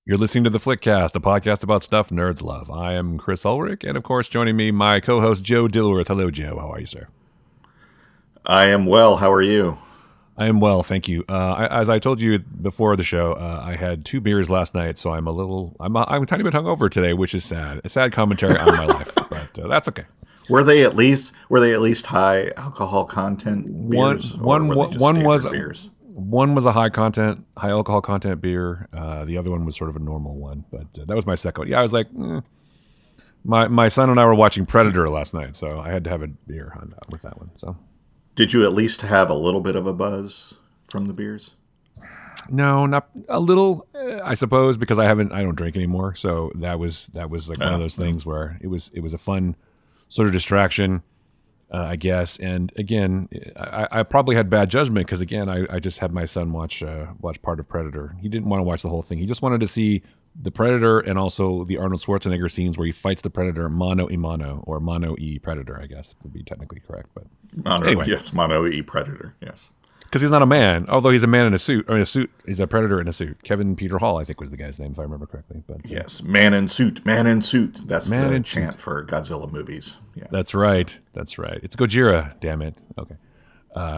You're listening to the Flickcast, a podcast about stuff nerds love. I am Chris Ulrich, and of course, joining me, my co-host Joe Dilworth. Hello, Joe. How are you, sir? I am well. How are you? I am well, thank you. As I told you before the show, I had 2 beers last night, so I'm a tiny bit hungover today, which is sad. A sad commentary on my life, but that's okay. Were they at least high alcohol content One, beers, or one, were they just one was standard beers? one was a high alcohol content beer. The other one was sort of a normal one, but that was my second one. Yeah, I was like, my son and I were watching Predator last night, so I had to have a beer with that one. So. Did you at least have a little bit of a buzz from the beers? No, not a little, I suppose, because I don't drink anymore. So that was like one of those things where it was a fun sort of distraction, I guess. And again, I probably had bad judgment because again, I just had my son watch part of Predator. He didn't want to watch the whole thing. He just wanted to see the Predator and also the Arnold Schwarzenegger scenes where he fights the Predator mano a mano, or mano e Predator, I guess would be technically correct. But anyway, Yes, Mono E Predator. Yes. because he's not a man, although he's a man in a suit. Or in a suit, he's a predator in a suit. Kevin Peter Hall, I think, was the guy's name, if I remember correctly. But Yes, man in suit, man in suit. That's man the in chant suit. for Godzilla movies. Yeah. That's right. That's right. It's Gojira. Damn it. Okay.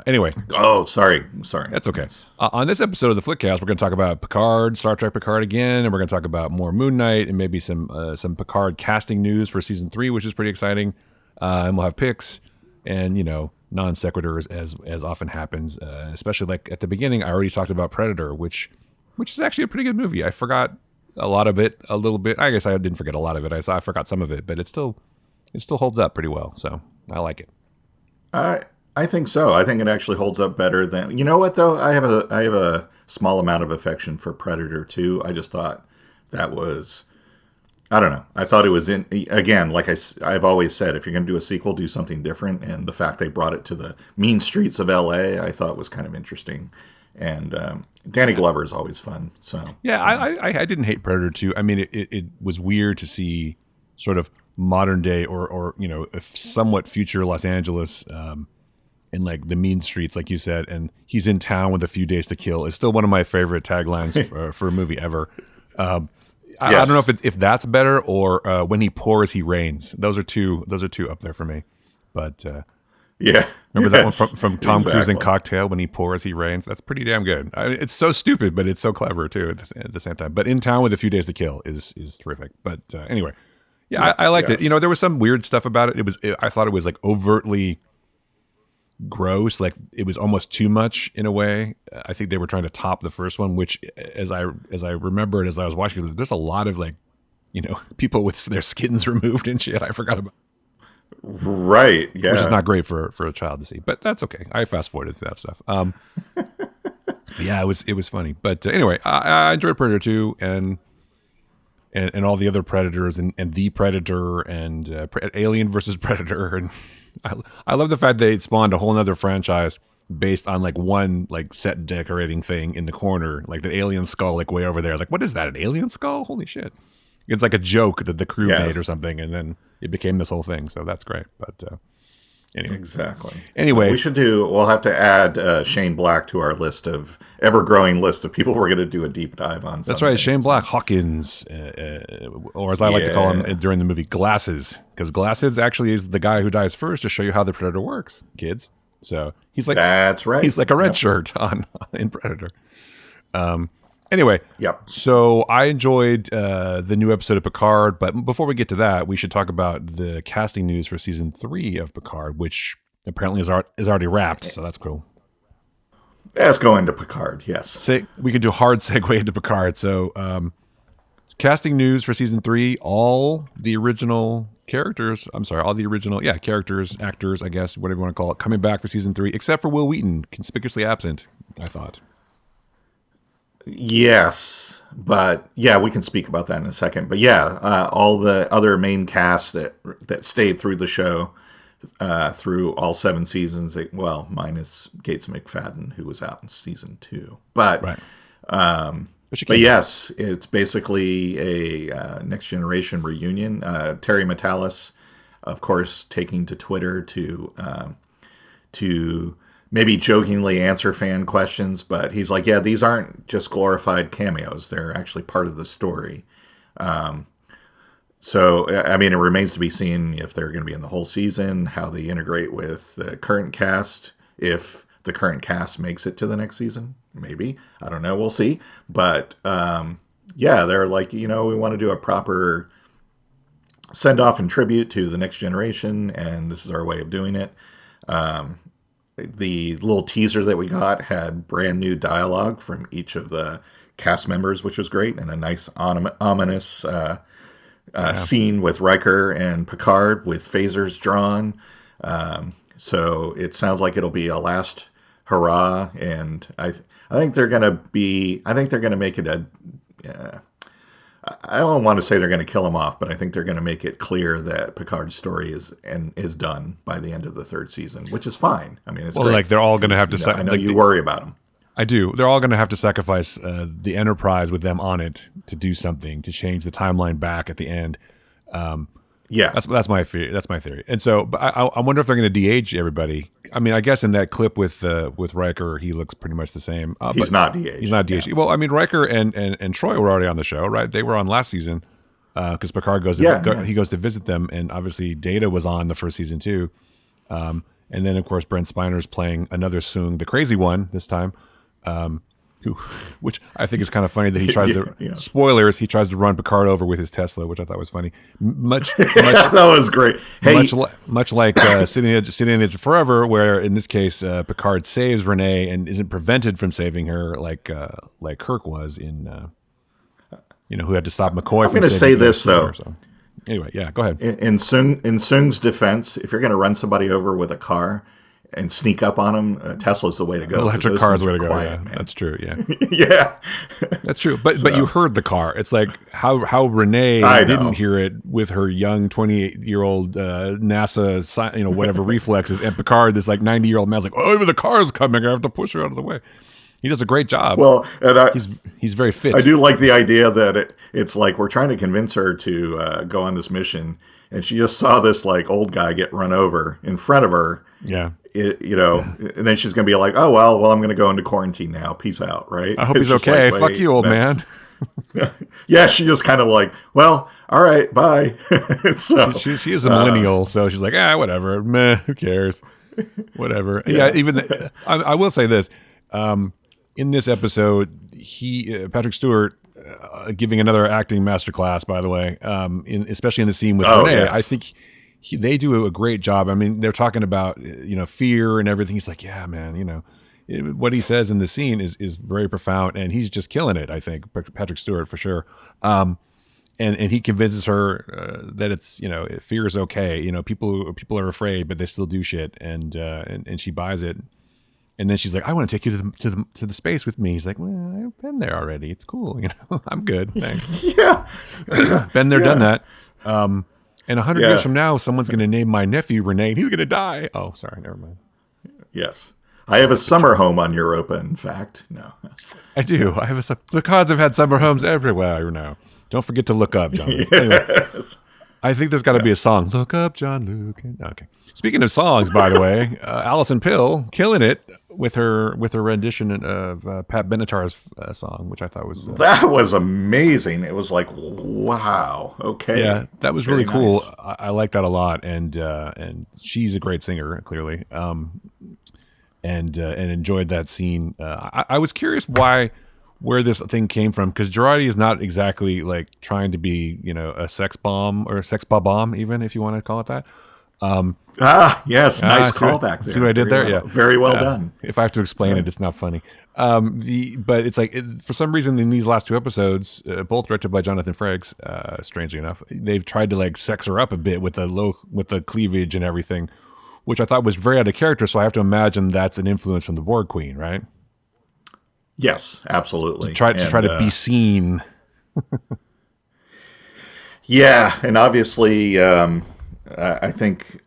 Anyway, Oh, sorry. that's okay. Yes. On this episode of the Flickcast, we're going to talk about Picard, Star Trek Picard again, and we're going to talk about more Moon Knight and maybe some Picard casting news for season 3, which is pretty exciting. And we'll have picks and non sequiturs as often happens. Especially like at the beginning, I already talked about Predator, which is actually a pretty good movie. I forgot a lot of it, a little bit. I guess I didn't forget a lot of it. I forgot some of it, but it still holds up pretty well. So I like it. I think so. I think it actually holds up better than. You know what though? I have a small amount of affection for Predator 2. I just thought that was. I don't know. I thought it was in again, like I've always said, if you're going to do a sequel, do something different. And the fact they brought it to the mean streets of L.A., I thought was kind of interesting. And Danny Glover is always fun. So Yeah, I didn't hate Predator 2. I mean, it was weird to see sort of modern day or a somewhat future Los Angeles in like the mean streets, like you said, and he's in town with a few days to kill is still one of my favorite taglines for a movie ever. I don't know if that's better or when he pours, he rains. Those are two up there for me. But yeah, remember that one yes, from Tom Cruise in exactly. Cocktail when he pours, he rains. That's pretty damn good. It's so stupid, but it's so clever too at the same time. But In Town with a Few Days to Kill is terrific. But anyway, yeah, I liked it. Yes. There was some weird stuff about it. I thought it was like overtly gross, like it was almost too much in a way. I think they were trying to top the first one, which as I remembered as I was watching it, there's a lot of like people with their skins removed and shit. I forgot about, Right. which is Yeah. not great for a child to see, but that's okay. I fast forwarded through that stuff. Yeah, it was funny, but anyway, I enjoyed Predator 2 and all the other Predators and the Predator and Alien versus Predator, and I love the fact they spawned a whole nother franchise based on like one like set decorating thing in the corner, like the alien skull like way over there. Like, what is that? An alien skull? Holy shit! It's like a joke that the crew Yes. made or something, and then it became this whole thing. So that's great. But anyway, Exactly. So anyway, we'll have to add Shane Black to our ever-growing list of people we're going to do a deep dive on that's right. someday. Shane Black, Hawkins, or as I like to call him Yeah. during the movie, Glasses, because Glasses actually is the guy who dies first to show you how the Predator works, kids. So he's like That's right. he's like a red Yep. shirt on in Predator. Anyway, Yep. so I enjoyed the new episode of Picard, but before we get to that, we should talk about the casting news for season 3 of Picard, which apparently is already wrapped. So that's cool. Let's go into Picard. Yes. Say we can do a hard segue into Picard. So casting news for season 3, all the original characters. I'm sorry, all the original characters, actors, I guess, whatever you want to call it, coming back for season 3, except for Will Wheaton, conspicuously absent. I thought. Yes, but yeah, we can speak about that in a second. But yeah, all the other main cast that stayed through the show through all 7 seasons. Well, minus Gates McFadden, who was out in season 2. But Right. But she but came back. yes, it's basically a Next Generation reunion. Terry Matalas, of course, taking to Twitter to maybe jokingly answer fan questions, but he's like, yeah, these aren't just glorified cameos. They're actually part of the story. So, I mean, it remains to be seen if they're going to be in the whole season, how they integrate with the current cast, if the current cast makes it to the next season. Maybe. I don't know. We'll see. But, yeah, they're like, we want to do a proper send off and tribute to the next generation, and this is our way of doing it. The little teaser that we got had brand new dialogue from each of the cast members, which was great, and a nice ominous scene with Riker and Picard with phasers drawn. So it sounds like it'll be a last hurrah, and I think they're gonna make it a. I don't want to say they're going to kill him off, but I think they're going to make it clear that Picard's story is done by the end of the third season, which is fine. I mean, it's great. Like they're all going to have to. I know you worry about them. I do. They're all going to have to sacrifice the Enterprise with them on it to do something to change the timeline back at the end. Yeah, that's my theory. That's my theory. And so, but I wonder if they're going to de-age everybody. I mean, I guess in that clip with Riker, he looks pretty much the same. He's not de-aged. He's not de-aged. Yeah. Well, I mean, Riker and Troy were already on the show, right? They were on last season because Picard goes he goes to visit them, and obviously Data was on the first season too. And then of course Brent Spiner's playing another Soong, the crazy one this time. Which I think is kind of funny that he tries spoilers, he tries to run Picard over with his Tesla, which I thought was funny. That was great. Hey. Much like Sitting on the Edge of Forever, where in this case Picard saves Renee and isn't prevented from saving her like Kirk was in who had to stop McCoy. I'm going to say this though. So. Anyway, yeah, go ahead. In Soong's defense, if you're going to run somebody over with a car and sneak up on them, Tesla's the way to go. Electric car is the way to go. Quiet, yeah, that's true. Yeah, yeah, that's true. But you heard the car. It's like how Renee didn't hear it with her young 28-year-old NASA whatever reflexes, and Picard, this like 90-year-old man's like, oh, the car's coming. I have to push her out of the way. He does a great job. Well, and he's very fit. I do like the idea that it's like we're trying to convince her to go on this mission, and she just saw this like old guy get run over in front of her. Yeah. And then she's going to be like, oh, well, I'm going to go into quarantine now. Peace out, right? I hope he's okay. Like, fuck you, old man. Yeah, she just kind of like, well, all right, bye. So, she is a millennial, so she's like, whatever. Meh, who cares? Whatever. Yeah, even I will say this. In this episode, Patrick Stewart, giving another acting masterclass, by the way, especially in the scene with Renee, yes. I think they do a great job. I mean, they're talking about fear and everything. He's like, yeah, man, what he says in the scene is very profound, and he's just killing it. I think Patrick Stewart for sure. And he convinces her that it's fear is okay. People are afraid, but they still do shit, and she buys it. And then she's like, I want to take you to the space with me. He's like, well, I've been there already. It's cool. I'm good. Thanks. Yeah. Been there, done that. And 100 years from now, someone's going to name my nephew Renee, and he's going to die. Oh, sorry. Never mind. Yes. I have a summer home on Europa, in fact. No. I do. The Cards have had summer homes everywhere now. Don't forget to look up, John. Yes. Anyway, I think there's got to be a song. Look up, John Luke. Okay. Speaking of songs, by the way, Alison Pill killing it with her rendition of Pat Benatar's song, which I thought was that was amazing. It was like, wow, okay, yeah, that was really cool. Nice. I like that a lot, and she's a great singer, clearly, and enjoyed that scene. I was curious where this thing came from, because Girardi is not exactly like trying to be a sex bomb or a sex bomb, even if you want to call it that. Yes, nice callback. See what I did there? Well, yeah, very well done. If I have to explain it, it's not funny. But it's like for some reason in these last two episodes, both directed by Jonathan Frakes, strangely enough, they've tried to like sex her up a bit with the cleavage and everything, which I thought was very out of character. So I have to imagine that's an influence from the Borg Queen, right? Yes, absolutely. To try to be seen. Yeah, and obviously. I think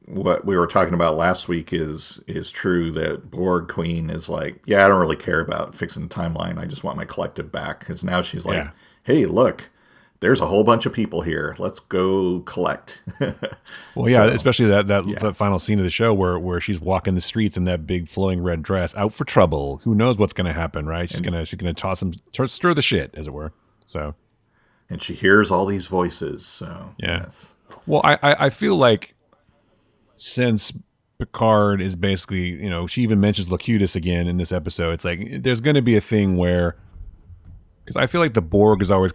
what we were talking about last week is true, that Borg Queen is like, yeah, I don't really care about fixing the timeline. I just want my collective back. Because now she's like, hey, look, there's a whole bunch of people here. Let's go collect. Well, yeah, So, especially yeah. that final scene of the show where she's walking the streets in that big flowing red dress, out for trouble. Who knows what's going to happen, right? And She's gonna toss him, stir the shit, as it were. So and she hears all these voices. So, yeah. yes. Well, I feel like since Picard is basically, she even mentions Locutus again in this episode. It's like there's going to be a thing where, because I feel like the Borg is always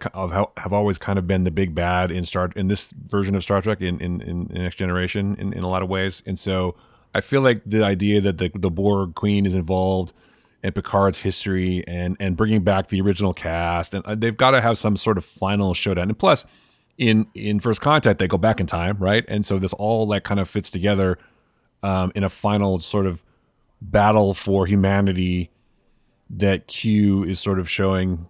have always kind of been the big bad in this version of Star Trek in Next Generation in a lot of ways, and so I feel like the idea that the Borg Queen is involved in Picard's history and bringing back the original cast, and they've got to have some sort of final showdown. And plus, in First Contact, they go back in time, right? And so this all like kind of fits together in a final sort of battle for humanity that Q is sort of showing,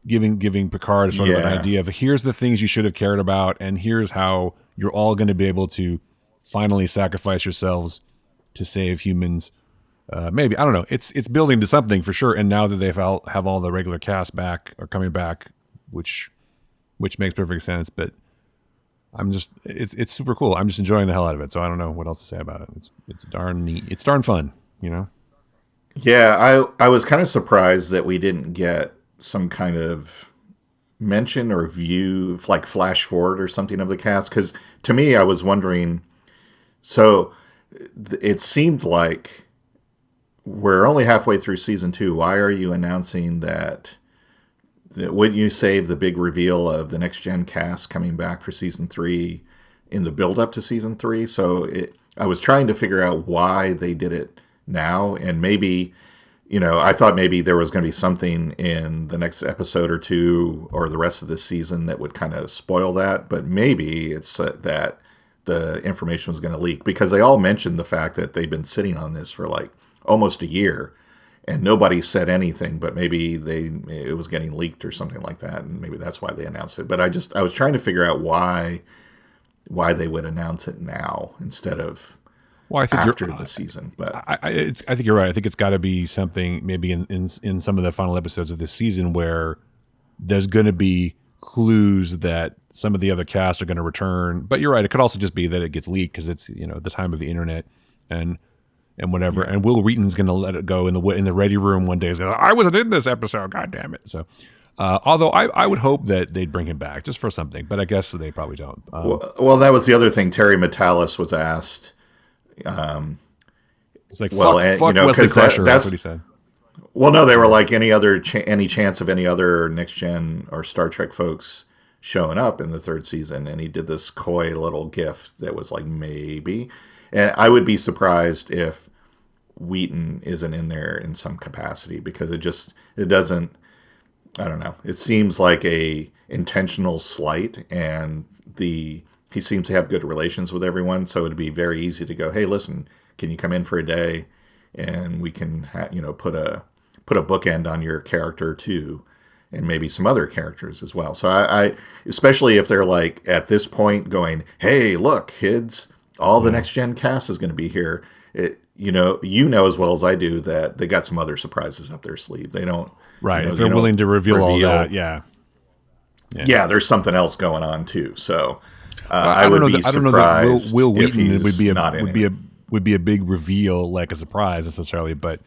giving Picard sort of an idea of here's the things you should have cared about, and here's how you're all going to be able to finally sacrifice yourselves to save humans. Maybe, I don't know. It's building to something for sure. And now that they have all the regular cast back or coming back, which makes perfect sense. But it's super cool. I'm just enjoying the hell out of it. So I don't know what else to say about it. It's darn neat. It's darn fun. Yeah, I was kind of surprised that we didn't get some kind of mention or view, like flash forward or something of the cast. Because to me, I was wondering, so it seemed like we're only halfway through season 2. Why are you announcing that? Wouldn't you save the big reveal of the next gen cast coming back for season 3 in the build up to season 3? So I was trying to figure out why they did it now, and maybe, I thought maybe there was going to be something in the next episode or two or the rest of this season that would kind of spoil that, but maybe it's that the information was going to leak, because they all mentioned the fact that they've been sitting on this for like almost a year and nobody said anything, but maybe it was getting leaked or something like that, and maybe that's why they announced it. But I was trying to figure out why they would announce it now instead of I think after the season. But I think you're right. I think it's got to be something maybe in some of the final episodes of this season where there's going to be clues that some of the other casts are going to return. But you're right. It could also just be that it gets leaked because it's the time of the internet and whatever. Yeah. And Will Wheaton's going to let it go in the ready room one day. He's going, I wasn't in this episode. God damn it. So. Although I would hope that they'd bring him back just for something, but I guess they probably don't. Well, that was the other thing. Terry Metalis was asked. It's like, fuck Wesley Crusher. That's what he said. Well, no, they were like any chance of any other Next Gen or Star Trek folks showing up in the third season, and he did this coy little gif that was like maybe, and I would be surprised if Wheaton isn't in there in some capacity, because it doesn't. I don't know. It seems like a intentional slight, and he seems to have good relations with everyone, so it'd be very easy to go, hey, listen, can you come in for a day, and we can put a bookend on your character too, and maybe some other characters as well. So I especially if they're like at this point going, hey, look, kids, all the next gen cast is going to be here. You know as well as I do that they got some other surprises up their sleeve. They don't. Right, if they're willing to reveal all that, yeah, there's something else going on too. So I would be surprised. I don't know that Will Wheaton would be a big reveal, like a surprise necessarily. But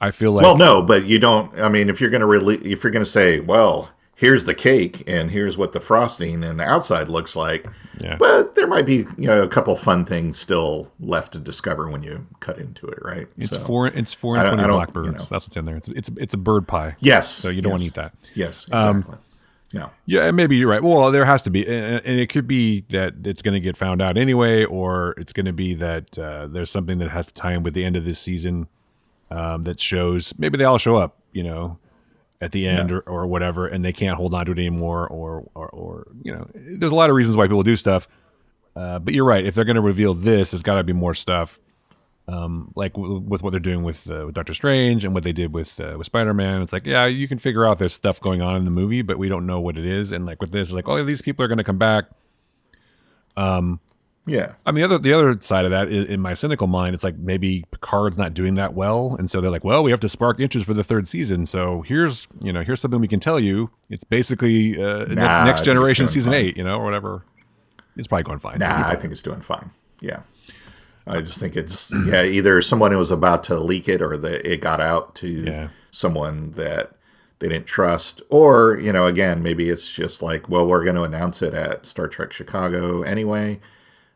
I feel like, well, no, but you don't. I mean, if you're going to say, well, here's the cake and here's what the frosting and the outside looks like, but there might be a couple fun things still left to discover when you cut into it, right? It's 4 and 20 blackbirds. That's what's in there. It's a bird pie. Yes. So you don't want to eat that. Yes, exactly. Yeah, maybe you're right. Well, there has to be, and it could be that it's going to get found out anyway, or it's going to be that there's something that has to tie in with the end of this season that shows maybe they all show up, at the end or whatever, and they can't hold on to it anymore, or there's a lot of reasons why people do stuff. But you're right. If they're going to reveal this, there's got to be more stuff, like with what they're doing with Doctor Strange and what they did with Spider-Man. It's like, yeah, you can figure out there's stuff going on in the movie, but we don't know what it is. And like with this, it's like, oh, these people are going to come back. Yeah. I mean, the other side of that, in my cynical mind, it's like maybe Picard's not doing that well, and so they're like, well, we have to spark interest for the third season. So here's something we can tell you. It's basically Next I think it's Generation doing season fine. 8, or whatever. It's probably going fine. Nah, I think it's doing fine. Yeah. I just think it's, either someone who was about to leak it or it got out to someone that they didn't trust. Or, again, maybe it's just like, well, we're going to announce it at Star Trek Chicago anyway.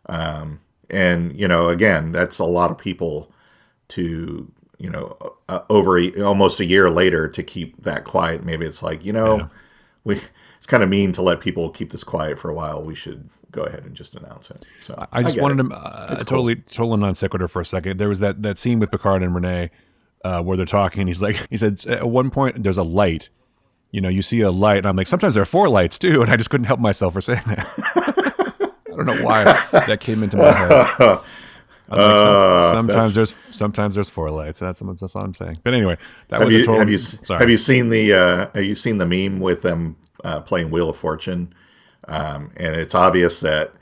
And, again, that's a lot of people to, almost a year later to keep that quiet. Maybe it's like, it's kind of mean to let people keep this quiet for a while. We should go ahead and just announce it. So I just wanted to total non sequitur for a second. There was that scene with Picard and Renee where they're talking, and he said at one point there's a light. You see a light, and I'm like, sometimes there are 4 lights too, and I just couldn't help myself for saying that. I don't know why that came into my head. Sometimes there's 4 lights. That's all I'm saying. But anyway, have you seen the meme with them playing Wheel of Fortune? And it's obvious that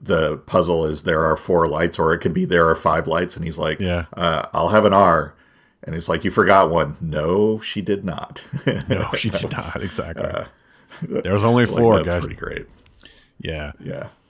the puzzle is there are 4 lights, or it could be there are 5 lights, and he's like, I'll have an R. And it's like, you forgot one. No, she did not. No, she did not. Exactly. There's only 4, that's guys. Pretty great. Yeah.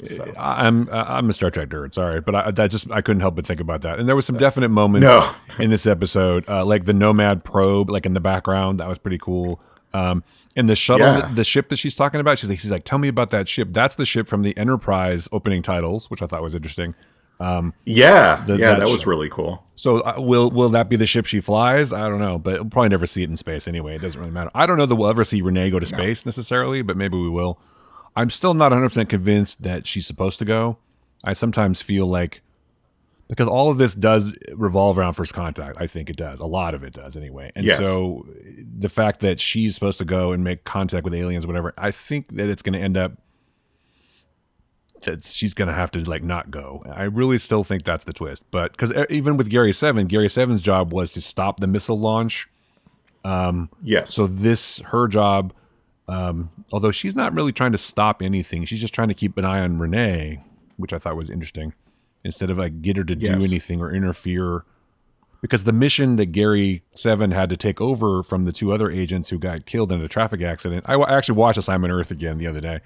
So. I'm a Star Trek nerd. Sorry, but I couldn't help but think about that. And there was some definite moments in this episode, like the Nomad probe, like in the background. That was pretty cool. And the shuttle, the ship that she's talking about, she's like, tell me about that ship. That's the ship from the Enterprise opening titles, which I thought was interesting. That was really cool. So will that be the ship she flies? I don't know, but we'll probably never see it in space anyway. It doesn't really matter. I don't know that we'll ever see Renee go to space necessarily, but maybe we will. I'm still not 100% convinced that she's supposed to go. I sometimes feel like, because all of this does revolve around First Contact, I think it does. A lot of it does anyway. And so the fact that she's supposed to go and make contact with aliens, whatever, I think that it's going to end up that she's going to have to not go. I really still think that's the twist. But because even with Gary 7's job was to stop the missile launch. So her job, although she's not really trying to stop anything, she's just trying to keep an eye on Renee, which I thought was interesting, instead of get her to do anything or interfere. Because the mission that Gary 7 had to take over from the 2 other agents who got killed in a traffic accident. I actually watched Assignment Earth again the other day.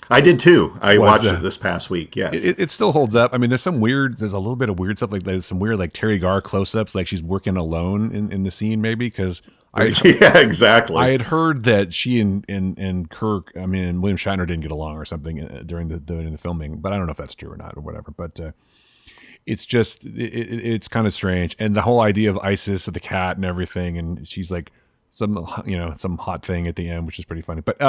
I did too. I watched it this past week. Yes, it still holds up. I mean, there's a little bit of weird stuff. Like there's some weird Terry Garr close-ups, like she's working alone in the scene, maybe because exactly. I had heard that she and Kirk, and William Shatner didn't get along or something during the filming, but I don't know if that's true or not or whatever. But it's just it's kind of strange, and the whole idea of Isis, of the cat, and everything, and she's like some hot thing at the end, which is pretty funny. But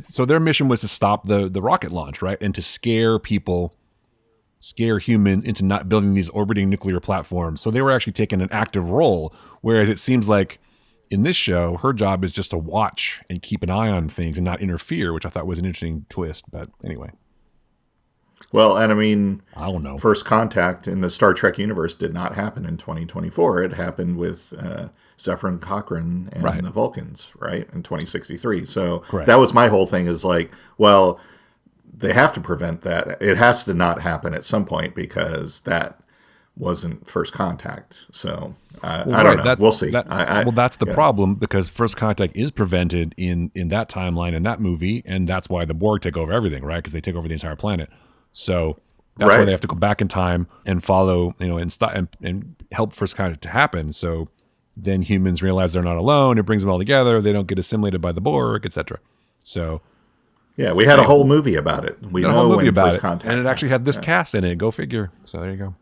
so their mission was to stop the rocket launch, right, and to scare humans into not building these orbiting nuclear platforms. So they were actually taking an active role, whereas it seems like in this show, her job is just to watch and keep an eye on things and not interfere, which I thought was an interesting twist. But anyway. Well, and I don't know. First Contact in the Star Trek universe did not happen in 2024. It happened with Zephyr Cochrane and the Vulcans, right, in 2063. So that was my whole thing is well, they have to prevent that. It has to not happen at some point because that wasn't First Contact. So I don't know. We'll see. That's the problem, because First Contact is prevented in that timeline in that movie, and that's why the Borg take over everything, right? Because they take over the entire planet. So that's why they have to go back in time and follow, and stop and help First Contact to happen. So then humans realize they're not alone. It brings them all together. They don't get assimilated by the Borg, etc. So we had a whole movie about it. We know a whole movie about it, and it actually had this cast in it. Go figure. So there you go.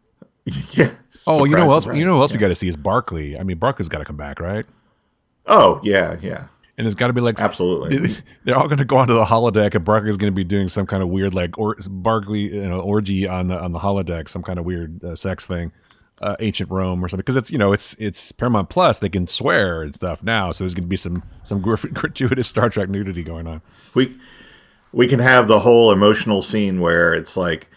Yeah. Oh, you know what else we got to see is Barclay. I mean, Barclay's got to come back, right? Oh, yeah. And it's got to be absolutely. They're all going to go onto the holodeck, and Barclay's going to be doing some kind of weird Barclay, orgy on the holodeck, some kind of weird sex thing, ancient Rome or something. Because it's Paramount Plus, they can swear and stuff now, so there's going to be some gratuitous Star Trek nudity going on. We can have the whole emotional scene where it's like,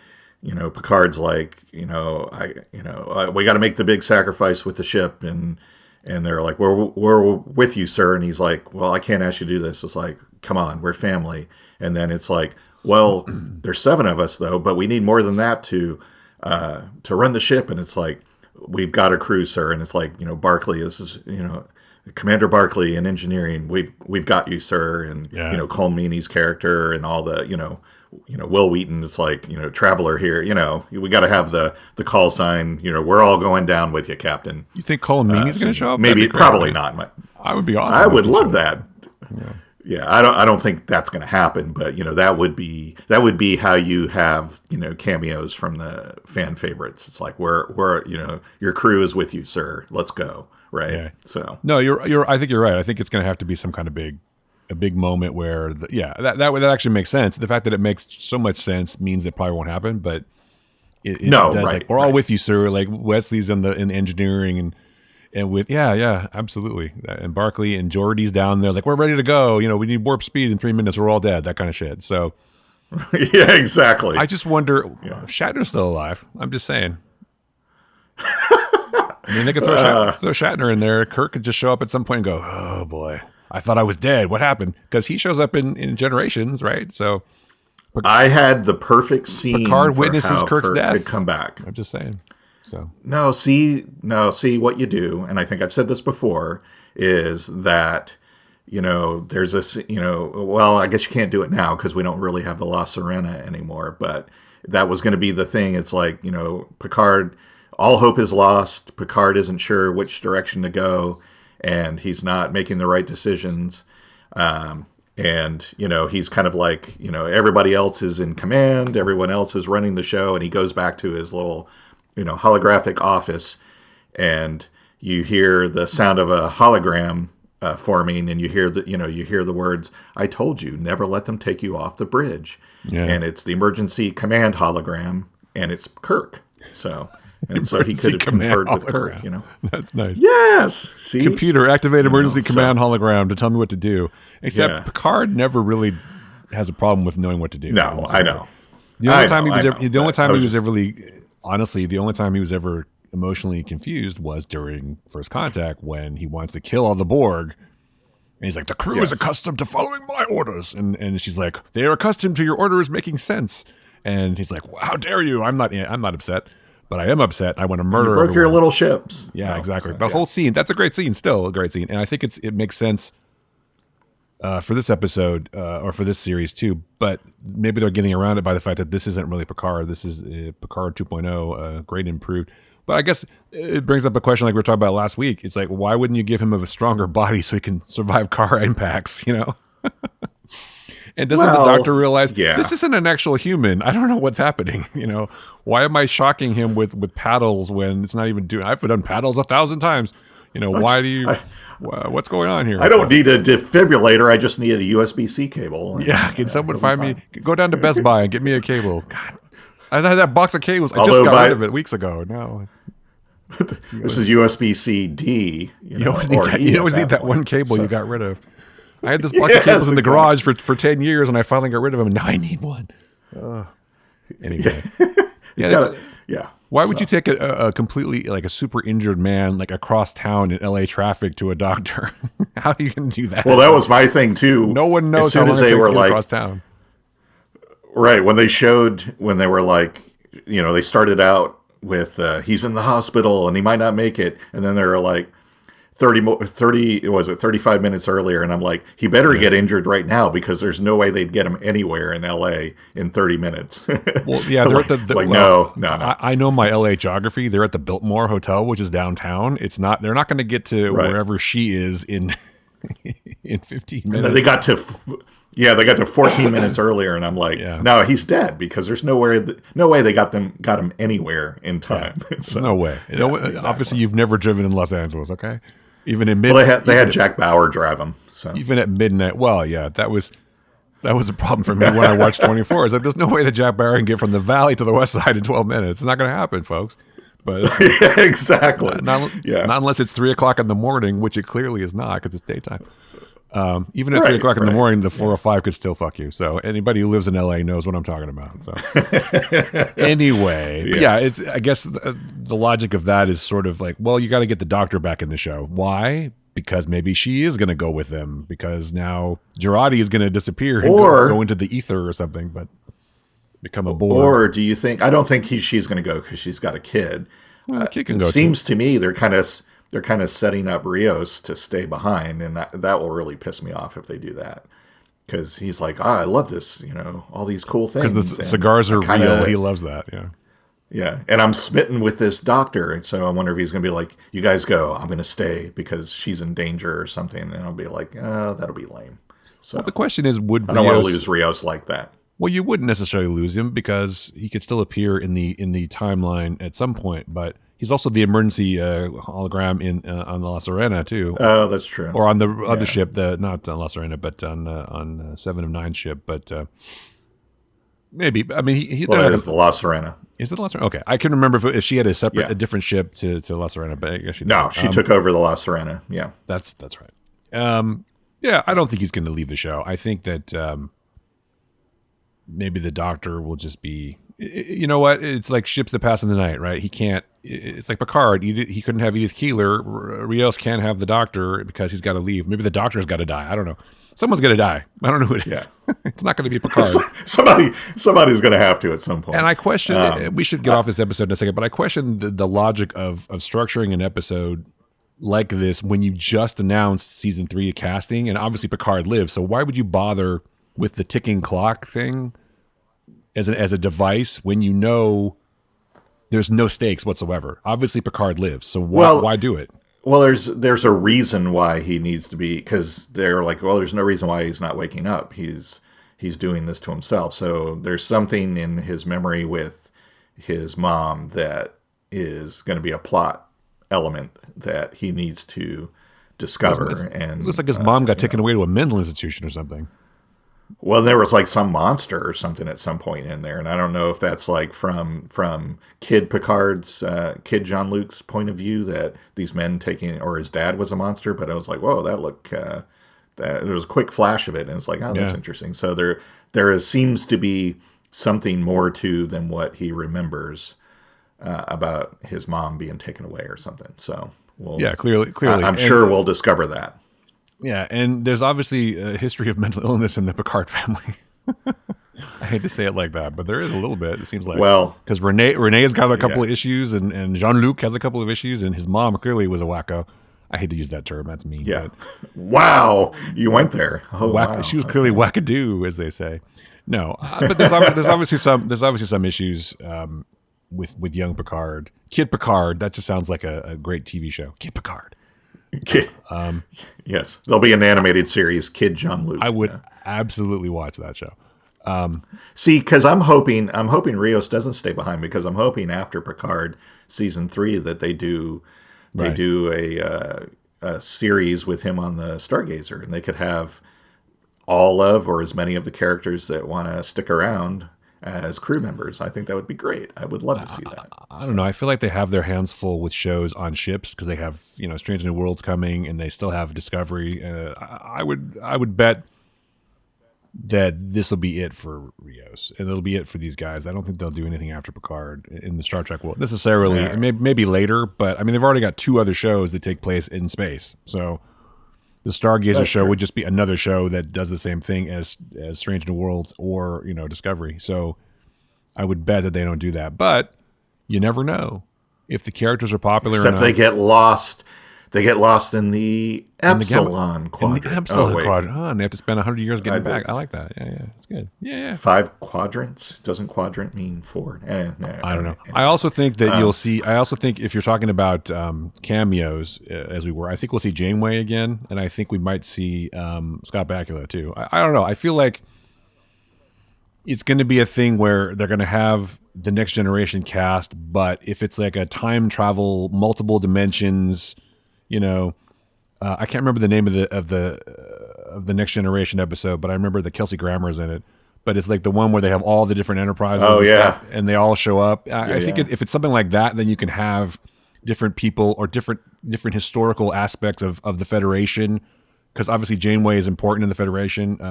Picard's like, we got to make the big sacrifice with the ship, and they're like, we're with you, sir. And he's like, well, I can't ask you to do this. It's like, come on, we're family. And then it's like, well, there's 7 of us though, but we need more than that to run the ship. And it's like, we've got a crew, sir. And it's like, Barclay is, Commander Barclay in engineering. We've got you, sir. And Colm Meaney's character and all the, Will Wheaton is like, traveler here. We got to have the call sign. We're all going down with you, Captain. You think Colm Meaney's going to show up? Maybe, probably not. I would be awesome. I would love that. Yeah, I don't think that's going to happen, but that would be how you have cameos from the fan favorites. It's like we're your crew is with you, sir. Let's go, right? Yeah. So no, I think you're right. I think it's going to have to be some kind of a big moment where that actually makes sense. The fact that it makes so much sense means it probably won't happen, but it does. Right, like we're all with you, sir. Like Wesley's in engineering and with absolutely, and Barclay and Geordi's down there like we're ready to go. We need warp speed in 3 minutes. We're all dead. That kind of shit. So yeah, exactly. I just wonder if Shatner's still alive. I'm just saying. I mean, they could throw Shatner in there. Kirk could just show up at some point and go, "Oh boy, I thought I was dead. What happened?" Because he shows up in Generations, right? So I had the perfect scene. Picard witnesses Kirk's Kirk death. Could come back. I'm just saying. So see what you do, and I think I've said this before, is that there's a well, I guess you can't do it now because we don't really have the La Sirena anymore, but that was going to be the thing. It's like Picard, all hope is lost. Picard isn't sure which direction to go, and he's not making the right decisions. And he's kind of like everybody else is in command, everyone else is running the show, and he goes back to his little holographic office, and you hear the sound of a hologram forming, and you hear the words, "I told you, never let them take you off the bridge." Yeah. And it's the emergency command hologram, and it's Kirk. So he could have conferred with Kirk. That's nice. Yes. See, computer activate emergency command hologram to tell me what to do. Except Picard never really has a problem with knowing what to do. No, I know. The only time he was ever honestly, the only time he was ever emotionally confused was during First Contact when he wants to kill all the Borg. And he's like, the crew is accustomed to following my orders. And she's like, they are accustomed to your orders making sense. And he's like, well, how dare you? I'm not upset, but I am upset. I want to murder everyone. Your little ships. Yeah, exactly. The whole scene, that's a great scene, still a great scene. And I think it makes sense for this episode or for this series too, but maybe they're getting around it by the fact that this isn't really Picard. This is Picard 2.0, great and improved. But I guess it brings up a question like we were talking about last week. It's like, why wouldn't you give him a stronger body so he can survive car impacts, And doesn't the doctor realize this isn't an actual human? I don't know what's happening. Why am I shocking him with paddles when it's not even doing? I've done paddles 1,000 times. Why do you? What's going on here? I don't need a defibrillator. I just need a USB-C cable. Yeah, can someone find me? Go down to Best Buy and get me a cable. God, I had that box of cables. I just got rid of it weeks ago. No. This is USB-C-D. You always need that one cable you got rid of. I had this box of cables in the garage for 10 years, and I finally got rid of them, and now I need one. Anyway. Why would you take a completely, like a super injured man, like across town in LA traffic to a doctor? How are you going to do that? Well, that was my thing, too. No one knows how long it takes to get across town. Right. When they were like, they started out with, he's in the hospital and he might not make it. And then they were like, 35 minutes earlier, and I'm like, he better get injured right now because there's no way they'd get him anywhere in LA in 30 minutes. Well, yeah, they're like, at the no. I know my LA geography. They're at the Biltmore Hotel, which is downtown. They're not going to get to wherever she is in 15 minutes. And they got to 14 minutes earlier, and I'm like, no, he's dead because there's no way they got him anywhere in time. So, no way. Exactly. Obviously, you've never driven in Los Angeles, okay? Even in midnight, they had Jack Bauer drive them. So even at midnight, well, yeah, that was a problem for me when I watched 24. It's like there's no way that Jack Bauer can get from the Valley to the West Side in 12 minutes. It's not going to happen, folks. But exactly. Not unless it's 3:00 in the morning, which it clearly is not because it's daytime. Even at 3:00 in the morning, the 405 could still fuck you. So anybody who lives in LA knows what I'm talking about. So anyway, I guess the logic of that is sort of like, well, you got to get the doctor back in the show. Why? because maybe she is going to go with them because now Girardi is going to disappear and Or go into the ether or something, but become a Borg. Or do you think? I don't think she's going to go because she's got a kid. Well, the kid can It go seems to me they're kind of setting up Rios to stay behind, and that will really piss me off if they do that. Because he's like, I love this, all these cool things. Because the cigars are real. He loves that, yeah. Yeah, and I'm smitten with this doctor, and so I wonder if he's going to be like, you guys go, I'm going to stay because she's in danger or something, and I'll be like, oh, that'll be lame. So well, the question is, I don't want to lose Rios like that. Well, you wouldn't necessarily lose him because he could still appear in the timeline at some point, but he's also the emergency hologram on the La Serena too. Oh, that's true. Or on the other ship, not on La Serena, but on 7 of 9 ship. But maybe he it is the La Serena. Is it La Serena? Okay, I can remember if she had a different ship to La Serena, but I guess she doesn't. No, she took over the La Serena. Yeah, that's right. Yeah, I don't think he's going to leave the show. I think that maybe the doctor will just be. You know what? It's like ships that pass in the night, right? He can't. It's like Picard. He couldn't have Edith Keeler. Rios can't have the doctor because he's got to leave. Maybe the doctor's got to die. I don't know. Someone's going to die. I don't know who it is. Yeah. It's not going to be Picard. Somebody's going to have to at some point. And I question, we should get off this episode in a second, but I question the logic of structuring an episode like this when you just announced season 3 of casting, and obviously Picard lives. So why would you bother with the ticking clock thing as a device when you know there's no stakes whatsoever? Obviously Picard lives. So why do it? Well, there's a reason why he needs to be, because they're like, well, there's no reason why he's not waking up. He's doing this to himself. So there's something in his memory with his mom that is going to be a plot element that he needs to discover. It looks like his mom got taken away to a mental institution or something. Well, there was like some monster or something at some point in there, and I don't know if that's like from Kid Picard's, Kid Jean-Luc's point of view, that these men or his dad was a monster. But I was like, whoa, that looked. There was a quick flash of it, and it's like, oh, that's interesting. So there seems to be something more to than what he remembers about his mom being taken away or something. So clearly, I'm sure we'll discover that. Yeah, and there's obviously a history of mental illness in the Picard family. I hate to say it like that, but there is a little bit, it seems like. Well, because Renee has got a couple of issues, and Jean-Luc has a couple of issues, and his mom clearly was a wacko. I hate to use that term, that's mean. Yeah. Wow, you went there. Oh, wow. She was clearly wackadoo, as they say. No, but there's obviously some issues with young Picard. Kid Picard, that just sounds like a great TV show. Kid Picard. Yes, there'll be an animated series, Kid Jean-Luc. I would absolutely watch that show. See, because I'm hoping Rios doesn't stay behind, because I'm hoping after Picard season 3 that they do a series with him on the Stargazer, and they could have all of or as many of the characters that want to stick around as crew members. I think that would be great. I would love to see that. I don't know. I feel like they have their hands full with shows on ships because they have, Strange New Worlds coming, and they still have Discovery. I would bet that this will be it for Rios, and it'll be it for these guys. I don't think they'll do anything after Picard in the Star Trek world necessarily. Yeah. Maybe later, but I mean, they've already got 2 other shows that take place in space. So the Stargazer show would just be another show that does the same thing as Strange New Worlds or Discovery. So I would bet that they don't do that, but you never know if the characters are popular. Except or not. They get lost. They get lost in the Epsilon quadrant. In the Epsilon quadrant. And they have to spend 100 years getting back. I like that. Yeah, it's good. Yeah. 5 quadrants? Doesn't quadrant mean 4? I don't know. I also think that you'll see. I also think if you're talking about cameos, as we were, I think we'll see Janeway again, and I think we might see Scott Bakula too. I don't know. I feel like it's going to be a thing where they're going to have the Next Generation cast, but if it's like a time travel, multiple dimensions. I can't remember the name of the Next Generation episode, but I remember that Kelsey Grammer's in it. But it's like the one where they have all the different enterprises stuff, and they all show up. I think if it's something like that, then you can have different people or different historical aspects of the Federation, because obviously Janeway is important in the Federation.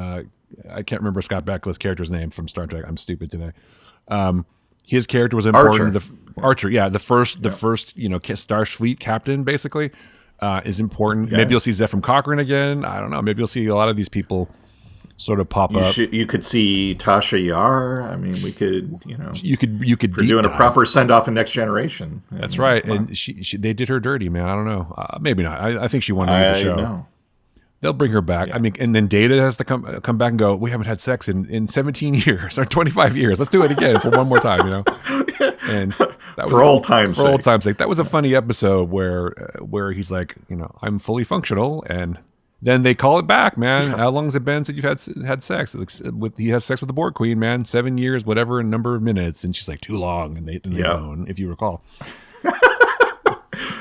I can't remember Scott Bakula's character's name from Star Trek. I'm stupid today. His character was important. Archer, the first Starfleet captain, basically. is important. Yeah. Maybe you'll see Zephram Cochrane again. I don't know. Maybe you'll see a lot of these people sort of pop up. You could see Tasha Yar. I mean, we could, you could for doing a proper send off in Next Generation. That's right. And they did her dirty, man. I don't know. Maybe not. I think she wanted to leave the show. Know. They'll bring her back. Yeah. I mean, and then Data has to come back and go, we haven't had sex in 17 years or 25 years. Let's do it again for one more time, And that was for old time's sake. For old time's sake. That was a funny episode where he's like, I'm fully functional, and then they call it back, man. How long has it been since you've had sex? He has sex with the Borg Queen, man. 7 years, whatever, number of minutes, and she's like, too long, and they bone, if you recall.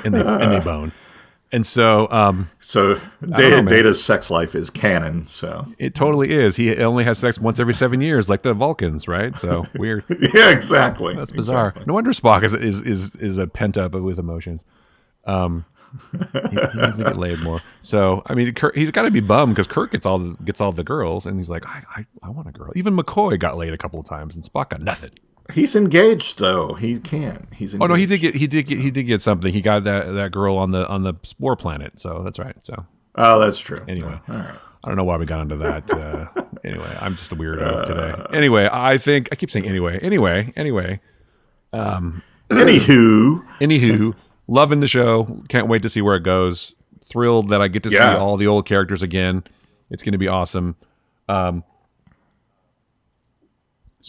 and they bone. And so, Data's sex life is canon. So it totally is. He only has sex once every 7 years, like the Vulcans, right? So weird. Yeah, exactly. That's bizarre. Exactly. No wonder Spock is a pent up with emotions. He needs to get laid more. So I mean, he's got to be bummed because Kirk gets all the girls, and he's like, I want a girl. Even McCoy got laid a couple of times, and Spock got nothing. He's engaged though. He can. He's engaged. Oh no, he did get something. He got that girl on the Spore planet. So that's right. So that's true. Anyway, all right. I don't know why we got into that. Anyway, I'm just a weirdo today. Anyway, I keep saying anyway. Anywho, loving the show. Can't wait to see where it goes. Thrilled that I get to see all the old characters again. It's going to be awesome. Sorry,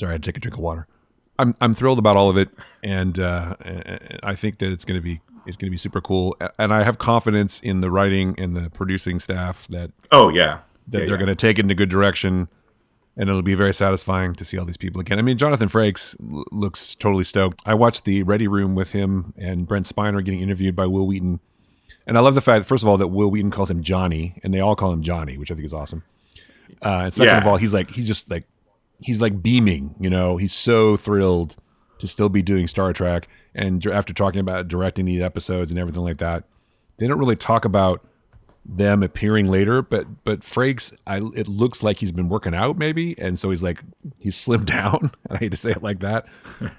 I had to take a drink of water. I'm thrilled about all of it, and I think that it's going to be super cool. And I have confidence in the writing and the producing staff that they're going to take it in a good direction, and it'll be very satisfying to see all these people again. I mean, Jonathan Frakes looks totally stoked. I watched the Ready Room with him and Brent Spiner getting interviewed by Will Wheaton, and I love the fact, first of all, that Will Wheaton calls him Johnny, and they all call him Johnny, which I think is awesome. And second of all, he's beaming, he's so thrilled to still be doing Star Trek. And after talking about directing the episodes and everything like that, they don't really talk about them appearing later, but Frakes, it looks like he's been working out maybe. And so he's slimmed down. I hate to say it like that.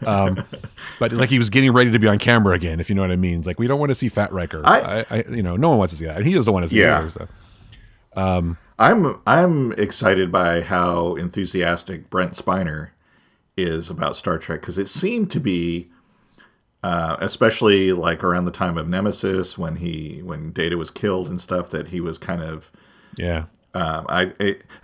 But like he was getting ready to be on camera again, if you know what I mean. It's like, we don't want to see Fat Riker. No one wants to see that. And he doesn't want to see it either. So. I'm excited by how enthusiastic Brent Spiner is about Star Trek, because it seemed to be, especially like around the time of Nemesis when Data was killed and stuff, that he was kind of I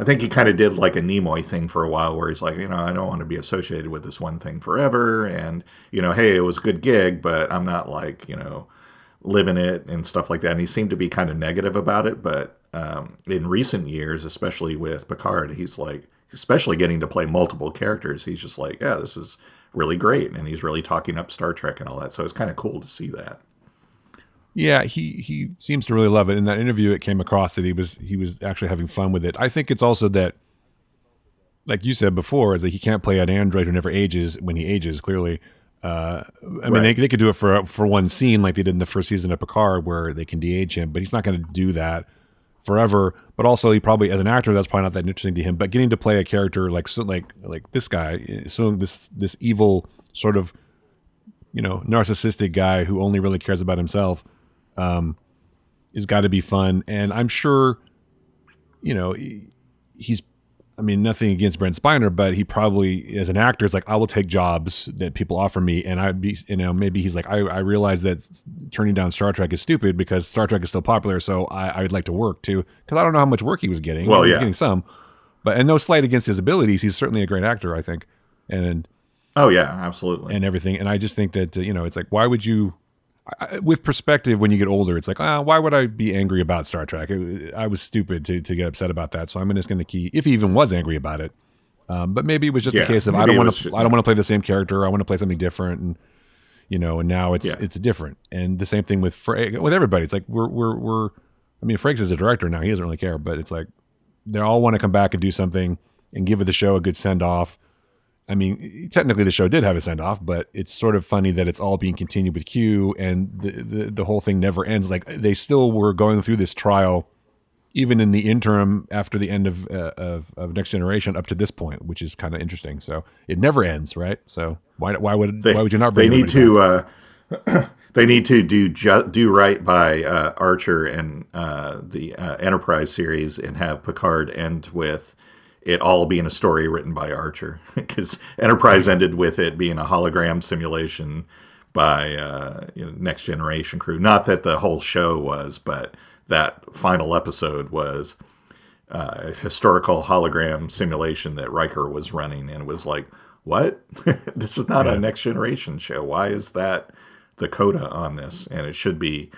think he kind of did like a Nimoy thing for a while, where he's like, I don't want to be associated with this one thing forever, and hey, it was a good gig, but I'm not like living it and stuff like that. And he seemed to be kind of negative about it, but in recent years, especially with Picard, he's like, especially getting to play multiple characters, he's just like, yeah, this is really great, and he's really talking up Star Trek and all that. So it's kind of cool to see that. Yeah, he seems to really love it. In that interview, it came across that he was actually having fun with it. I think it's also that, like you said before, is that he can't play an android who never ages when he ages. Clearly, I mean, they could do it for one scene like they did in the first season of Picard, where they can de-age him, but he's not going to do that forever. But also, he probably, as an actor, that's probably not that interesting to him. But getting to play a character like this guy, so this evil sort of narcissistic guy who only really cares about himself, has got to be fun. And I'm sure, he's, I mean, nothing against Brent Spiner, but he probably, as an actor, is like, I will take jobs that people offer me. And I'd be, maybe he's like, I realize that turning down Star Trek is stupid because Star Trek is still popular. So I would like to work too. Cause I don't know how much work he was getting. Well, he was getting some, and no slight against his abilities. He's certainly a great actor, I think. And oh yeah, absolutely. And everything. And I just think that, it's like, why would you, with perspective, when you get older, it's like, why would I be angry about Star Trek? I was stupid to get upset about that. So I'm just going to keep, if he even was angry about it. But maybe it was just a case of, I don't want to play the same character. I want to play something different. And, and now it's different. And the same thing with everybody. It's like, I mean, Frakes is a director now. He doesn't really care, but it's like, they all want to come back and do something and give the show a good send off. I mean, technically the show did have a send-off, but it's sort of funny that it's all being continued with Q, and the whole thing never ends. Like, they still were going through this trial, even in the interim after the end of Next Generation up to this point, which is kind of interesting. So it never ends, right? So why would you not bring they need to They need to do right by Archer and the Enterprise series and have Picard end with it all being a story written by Archer, because Enterprise ended with it being a hologram simulation by Next Generation crew. Not that the whole show was, but that final episode was a historical hologram simulation that Riker was running, and it was like, what? This is not a Next Generation show. Why is that the coda on this? And it should be,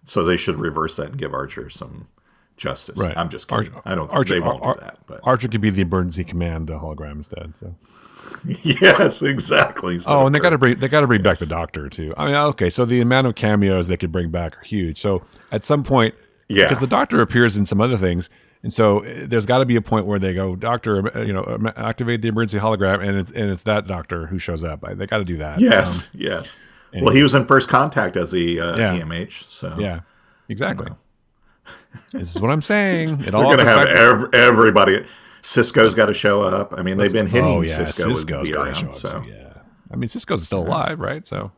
so they should reverse that and give Archer some justice. Right. I'm just kidding. I don't think they won't do that. But Archer could be the emergency command hologram instead. So. Yes, exactly. So and they got to bring back the Doctor too. I mean, okay, so the amount of cameos they could bring back are huge. So at some point, because the Doctor appears in some other things, and so there's got to be a point where they go, Doctor, activate the emergency hologram, and it's that Doctor who shows up. They got to do that. Yes, yes. Anyway. Well, he was in First Contact as the EMH. So yeah, exactly. This is what I'm saying. They're going to have everybody. Cisco's got to show up. I mean, they've been hinting Cisco's would be around. So yeah, I mean, Cisco's still alive, right? So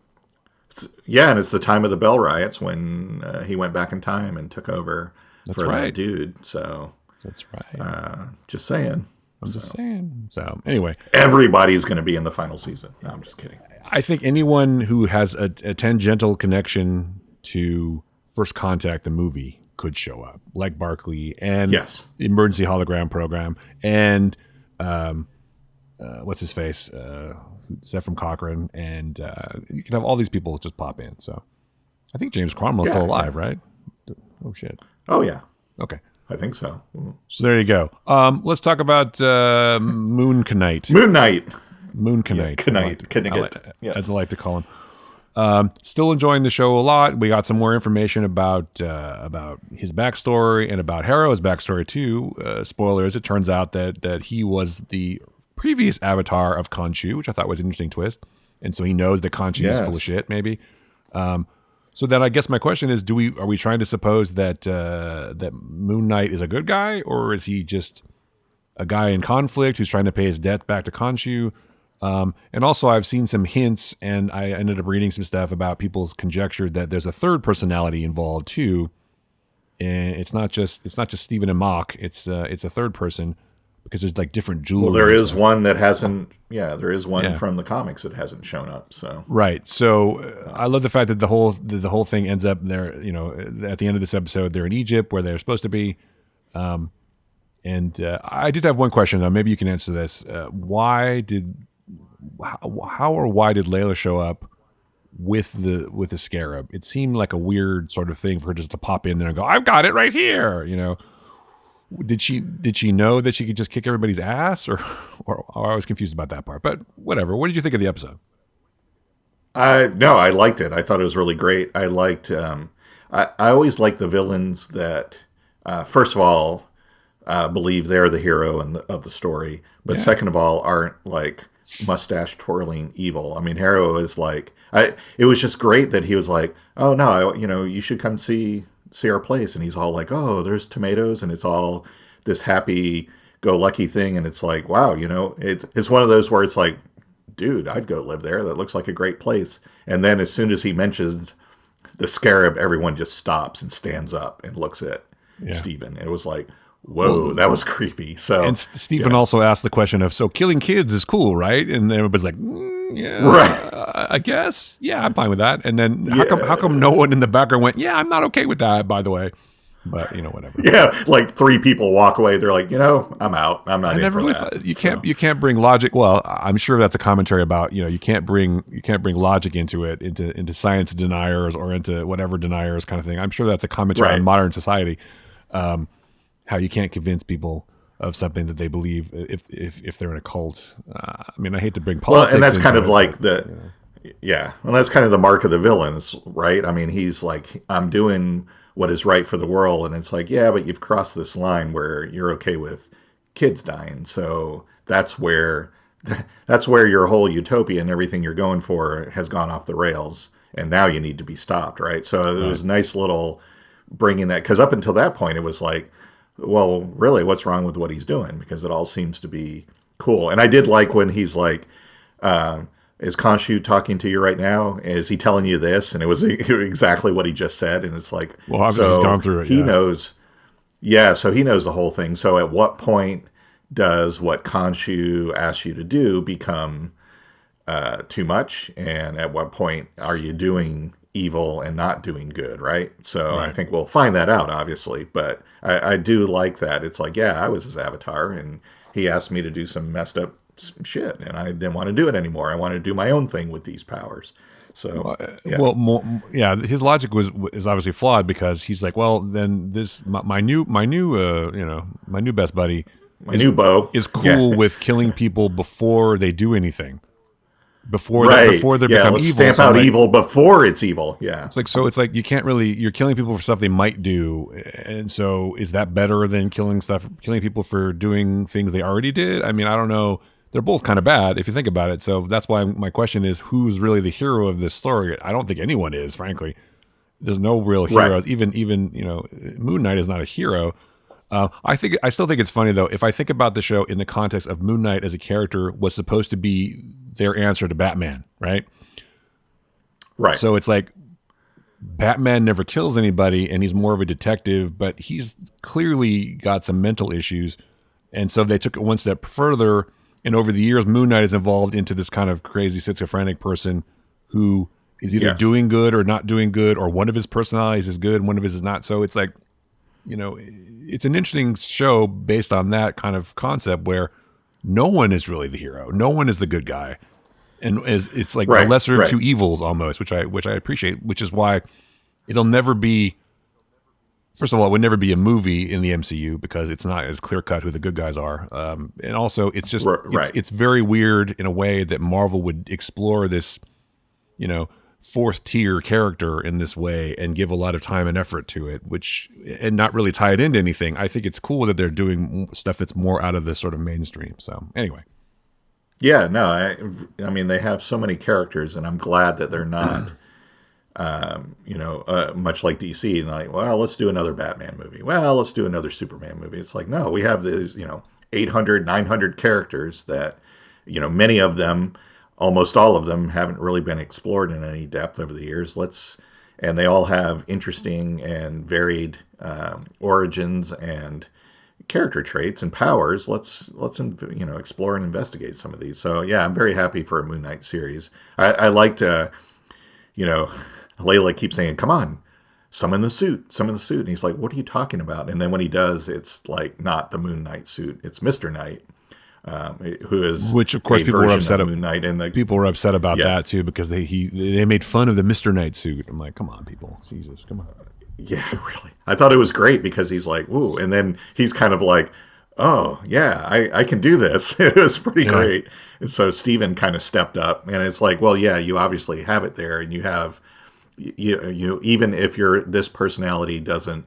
and it's the time of the Bell riots when he went back in time and took over that dude. So that's right. Just saying. I'm just saying. So anyway, everybody's going to be in the final season. No, I'm just kidding. I think anyone who has a tangential connection to First Contact, the movie, could show up, like Barclay and the emergency hologram program and what's his face, Zephram Cochrane, and you can have all these people just pop in. So I think James Cromwell's still alive, right? Oh shit. Oh yeah. Okay. I think so. So there you go. Let's talk about Moon Knight. Moon Knight. Yes. As I like to call him. Still enjoying the show a lot. We got some more information about his backstory and about Harrow's backstory too. Spoilers: it turns out that he was the previous avatar of Khonshu, which I thought was an interesting twist, and so he knows that Khonshu is full of shit. Maybe. So then I guess my question is: are we trying to suppose that that Moon Knight is a good guy, or is he just a guy in conflict who's trying to pay his debt back to Khonshu? And also I've seen some hints, and I ended up reading some stuff about people's conjecture that there's a third personality involved too. And it's not just Stephen and Mock. It's a third person because there's like different jewelry. Well, there is one that hasn't. Yeah, there is one from the comics that hasn't shown up. So right. So I love the fact that the whole thing ends up there. At the end of this episode, they're in Egypt where they're supposed to be. And I did have one question though. Maybe you can answer this. Why did Layla show up with the scarab? It seemed like a weird sort of thing for her just to pop in there and go, "I've got it right here." Did she know that she could just kick everybody's ass, or I was confused about that part? But whatever. What did you think of the episode? No, I liked it. I thought it was really great. I liked. I always like the villains that, first of all, believe they're the hero of the story, but second of all, aren't like mustache twirling evil. I mean, Harrow is like, it was just great that he was like, oh no, you should come see our place, and he's all like, oh, there's tomatoes, and it's all this happy go lucky thing, and it's like, wow, it's one of those where it's like, dude, I'd go live there. That looks like a great place. And then as soon as he mentions the scarab, everyone just stops and stands up and looks at Stephen. It was like, whoa, that was creepy. So, and Stephen also asked the question of, so killing kids is cool, right? And everybody's like, yeah, right. I guess, yeah, I'm fine with that. And then how come no one in the background went, yeah, I'm not okay with that, by the way. But whatever. Yeah, like 3 people walk away. They're like, I'm out. I'm not. I never really thought you can't bring logic. Well, I'm sure that's a commentary about you can't bring logic into science deniers or into whatever deniers kind of thing. I'm sure that's a commentary on modern society. How you can't convince people of something that they believe if they're in a cult. I mean, I hate to bring politics. Well, and that's kind of like well, that's kind of the mark of the villains, right? I mean, he's like, I'm doing what is right for the world, and it's like, yeah, but you've crossed this line where you're okay with kids dying, so that's where your whole utopia and everything you're going for has gone off the rails, and now you need to be stopped, right? So it was a nice little bringing that, because up until that point, it was like, well, really, what's wrong with what he's doing? Because it all seems to be cool. And I did like when he's like, is Khonshu talking to you right now? Is he telling you this? And it was exactly what he just said. And it's like, Well, obviously he's so gone through it. he Yeah. knows. Yeah, so he knows the whole thing. So at what point does what Khonshu asks you to do become too much? And at what point are you doing evil and not doing good, right? So I Right. think we'll find that out, obviously. But I do like that. It's like, yeah, I was his avatar, and he asked me to do some messed up shit, and I didn't want to do it anymore. I want to do my own thing with these powers. So, yeah. Well, yeah, his logic is obviously flawed because he's like, well, then my new my new best buddy My new beau. is Yeah. cool with killing people before they do anything, Right. before they Yeah, become let's evil. stamp So I'm out like, evil before it's evil. Yeah. it's like you can't really, you're killing people for stuff they might do, and so is that better than killing people for doing things they already did? I mean, I don't know. They're both kind of bad if you think about it. So that's why my question is, who's really the hero of this story? I don't think anyone is, frankly. There's no real heroes. Right. Even Moon Knight is not a hero. I still think it's funny though. If I think about the show in the context of Moon Knight as a character was supposed to be their answer to Batman, right? Right. So it's like Batman never kills anybody, and he's more of a detective, but he's clearly got some mental issues, and so they took it one step further. And over the years, Moon Knight is involved into this kind of crazy schizophrenic person who is either Yes. doing good or not doing good, or one of his personalities is good, one of his is not. So it's like, it's an interesting show based on that kind of concept where no one is really the hero, no one is the good guy, and it's like the Right, lesser right. of two evils almost, which I appreciate, which is why it'll never be. First of all, it would never be a movie in the MCU because it's not as clear cut who the good guys are, and also it's just Right. it's very weird in a way that Marvel would explore this, fourth tier character in this way and give a lot of time and effort to it, and not really tie it into anything. I think it's cool that they're doing stuff that's more out of the sort of mainstream. So anyway, Yeah, no, I mean, they have so many characters, and I'm glad that they're not, much like DC, and like, well, let's do another Batman movie. Well, let's do another Superman movie. It's like, no, we have these, 800, 900 characters that, many of them, almost all of them, haven't really been explored in any depth over the years. And they all have interesting and varied origins and character traits and powers. Let's explore and investigate some of these. So yeah, I'm very happy for a Moon Knight series. I like to, Layla keeps saying, "Come on, summon the suit, summon the suit," and he's like, "What are you talking about?" And then when he does, it's like not the Moon Knight suit; it's Mr. Knight, who is which of course a people were version upset of Moon Knight. And people were upset about Yeah. that too because they made fun of the Mr. Knight suit. I'm like, come on, people, Jesus, come on. Yeah, really. I thought it was great because he's like, "Ooh," and then he's kind of like, "Oh, yeah, I can do this." It was pretty Yeah. great. And so Steven kind of stepped up, and it's like, well, yeah, you obviously have it there, and you have, even if this personality doesn't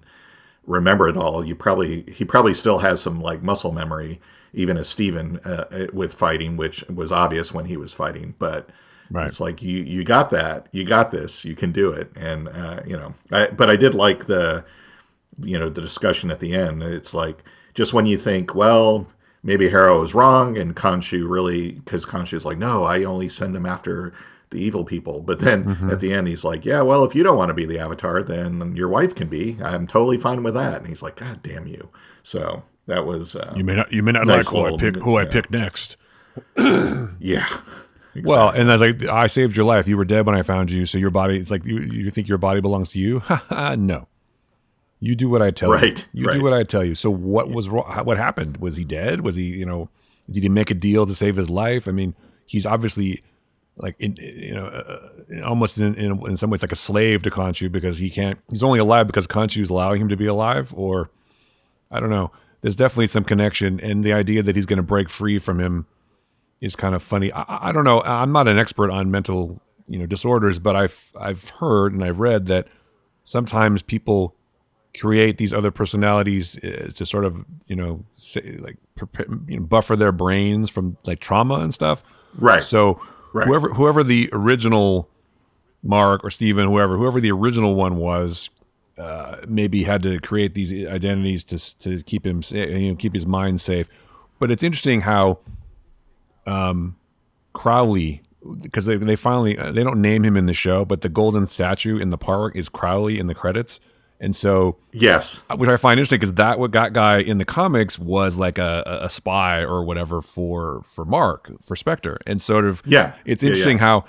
remember it all, he probably still has some like muscle memory, even as Steven with fighting, which was obvious when he was fighting, but. Right. It's like you got that, you got this, you can do it, and but I did like the discussion at the end. It's like just when you think, well, maybe Harrow was wrong, and Khonshu really, because Khonshu's like, no, I only send him after the evil people, but then at the end he's like, yeah, well, if you don't want to be the Avatar, then your wife can be. I'm totally fine with that. And he's like, God damn you. So that was You may not nice like who I pick next. yeah. Exactly. Well, and I was like, I saved your life. You were dead when I found you, so your body. It's like you think your body belongs to you? No, you do what I tell you. You do what I tell you. So what was wrong? What happened? Was he dead? Was he? Did he make a deal to save his life? I mean, he's obviously like almost in some ways like a slave to Khonshu because he can't. He's only alive because Khonshu's allowing him to be alive, or I don't know. There's definitely some connection, and the idea that he's going to break free from him is kind of funny. I don't know. I'm not an expert on mental, disorders, but I've heard and I've read that sometimes people create these other personalities to sort of, buffer their brains from like trauma and stuff. Right. So Right. whoever the original Mark or Steven, whoever the original one was, maybe had to create these identities to keep him, keep his mind safe. But it's interesting how Crowley because they finally they don't name him in the show, but the golden statue in the park is Crowley in the credits, and so Yes. which I find interesting because that guy in the comics was like a spy or whatever for Mark for Spectre, and sort of Yeah. it's Yeah, interesting yeah. how,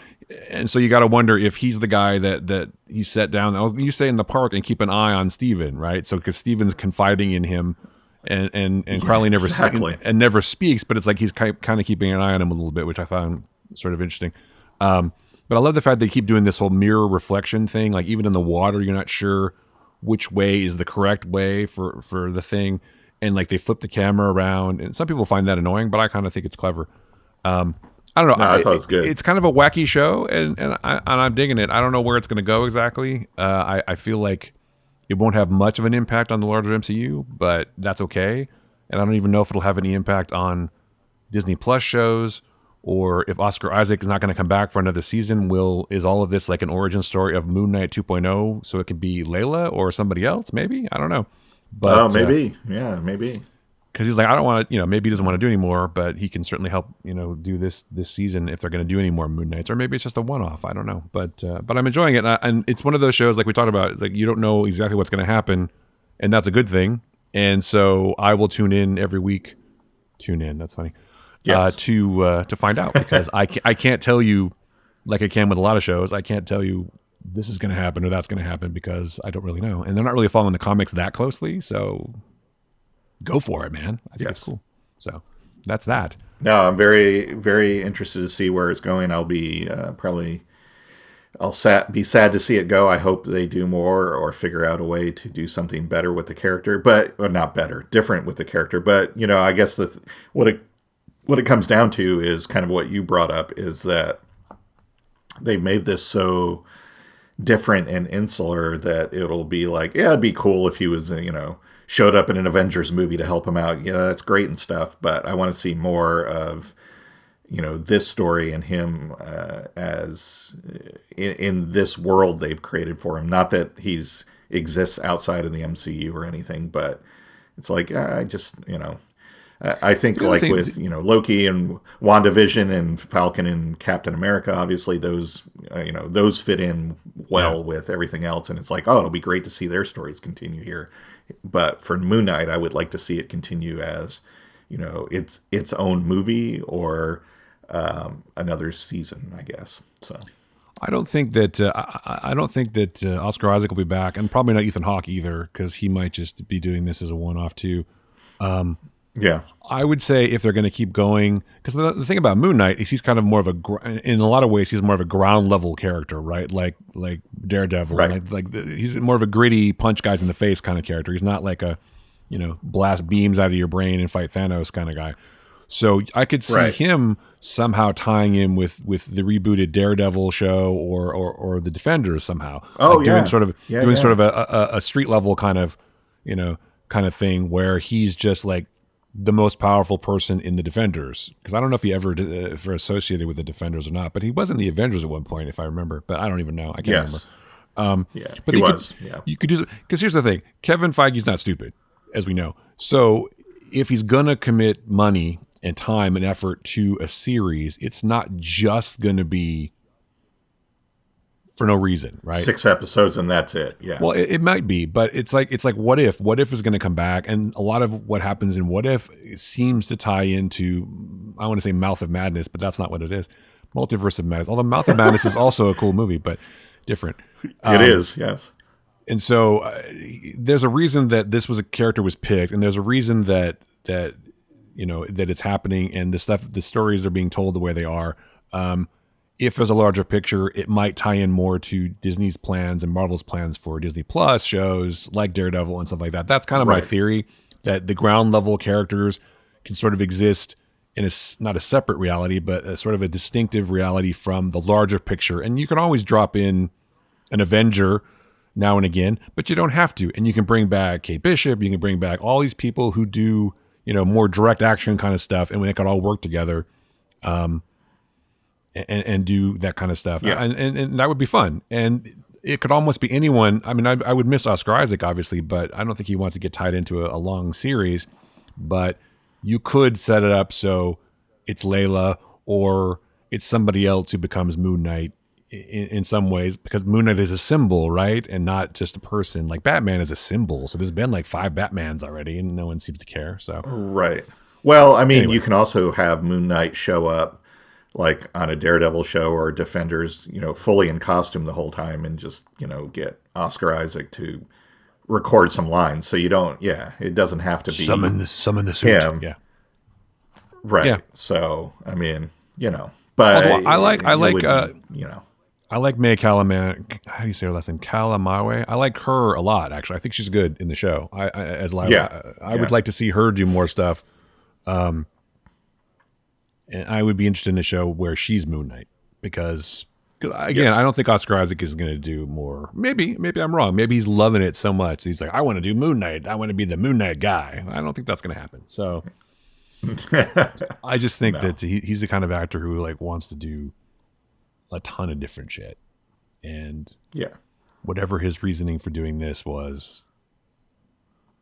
and so you got to wonder if he's the guy that he set down. Oh, you say in the park and keep an eye on Steven, right? So because Steven's confiding in him, and Crowley never exactly. and never speaks, but it's like he's kind of keeping an eye on him a little bit, which I found sort of interesting. But I love the fact they keep doing this whole mirror reflection thing. Like even in the water, you're not sure which way is the correct way for the thing, and like they flip the camera around, and some people find that annoying, but I kind of think it's clever. I don't know. No, I thought it was good. It's kind of a wacky show, and I'm digging it. I don't know where it's going to go exactly. I feel like it won't have much of an impact on the larger MCU, but that's okay. And I don't even know if it'll have any impact on Disney Plus shows, or if Oscar Isaac is not going to come back for another season. Is all of this like an origin story of Moon Knight 2.0, so it could be Layla or somebody else? Maybe, I don't know. But maybe. Yeah, maybe. because he's like, I don't want to, maybe he doesn't want to do anymore, but he can certainly help, do this season if they're going to do any more Moon Knights, or maybe it's just a one-off. I don't know, but I'm enjoying it, and it's one of those shows like we talked about, like you don't know exactly what's going to happen, and that's a good thing. And so I will tune in every week. Tune in. That's funny. Yes. To find out, because I can't tell you, like I can with a lot of shows, I can't tell you this is going to happen or that's going to happen because I don't really know, and they're not really following the comics that closely, so. Go for it, man. I think it's cool. So that's that. No, I'm very, very interested to see where it's going. I'll be be sad to see it go. I hope they do more or figure out a way to do something better with the character, or not better, different with the character. But I guess what it comes down to is kind of what you brought up, is that they made this so different and insular that it'll be like, yeah, it'd be cool if he was, showed up in an Avengers movie to help him out. Yeah, that's great and stuff, but I want to see more of, this story and him as in this world they've created for him. Not that he's exists outside of the MCU or anything, but it's like, I just, I think like with, Loki and WandaVision and Falcon and Captain America, obviously those fit in well with everything else. And it's like, oh, it'll be great to see their stories continue here. But for Moon Knight, I would like to see it continue as, its own movie or another season, I guess. So I don't think that Oscar Isaac will be back, and probably not Ethan Hawke either, because he might just be doing this as a one-off too. Yeah, I would say if they're going to keep going, because the thing about Moon Knight is he's kind of more of in a lot of ways he's more of a ground level character, right? Like Daredevil, right? He's more of a gritty punch guys in the face kind of character. He's not like a blast beams out of your brain and fight Thanos kind of guy. So I could see him somehow tying in with the rebooted Daredevil show or the Defenders somehow. Oh, like doing sort of a street level kind of thing where he's just like the most powerful person in the Defenders, because I don't know if he ever associated with the Defenders or not, but he was in the Avengers at one point, if I remember, but I don't even know. I can't remember. But he was. You could do, because here's the thing: Kevin Feige's not stupid, as we know. So if he's gonna commit money and time and effort to a series, it's not just gonna be for no reason, right? 6 episodes and that's it. Yeah. Well, it might be, but it's like what if? What if is going to come back, and a lot of what happens in What If seems to tie into, I want to say Mouth of Madness, but that's not what it is. Multiverse of Madness. Although Mouth of Madness is also a cool movie, but different. It is, yes. And so there's a reason that this was a character was picked, and there's a reason that it's happening, and the stories are being told the way they are. If there's a larger picture, it might tie in more to Disney's plans and Marvel's plans for Disney Plus shows like Daredevil and stuff like that. That's kind of my theory, that the ground level characters can sort of exist in not a separate reality, but a sort of a distinctive reality from the larger picture. And you can always drop in an Avenger now and again, but you don't have to. And you can bring back Kate Bishop. You can bring back all these people who do, more direct action kind of stuff, and they can all work together. And do that kind of stuff. Yeah. And that would be fun. And it could almost be anyone. I mean, I would miss Oscar Isaac, obviously, but I don't think he wants to get tied into a long series. But you could set it up so it's Layla, or it's somebody else who becomes Moon Knight in some ways, because Moon Knight is a symbol, right? And not just a person. Like Batman is a symbol. So there's been like 5 Batmans already and no one seems to care. So Right. Well, I mean, anyway. you can also have Moon Knight show up like on a Daredevil show or Defenders, fully in costume the whole time and just, get Oscar Isaac to record some lines. So you don't, it doesn't have to be Summon the suit. him. Yeah. Right. Yeah. So, I mean, but Although I like I like May Calamawe. How do you say her last name? Calamawe. I like her a lot, actually. I think she's good in the show. I would like to see her do more stuff. And I would be interested in a show where she's Moon Knight because again, I don't think Oscar Isaac is going to do more. Maybe I'm wrong. Maybe he's loving it so much. He's like, I want to do Moon Knight. I want to be the Moon Knight guy. I don't think that's going to happen. So I just think that he's the kind of actor who like wants to do a ton of different shit. And whatever his reasoning for doing this was,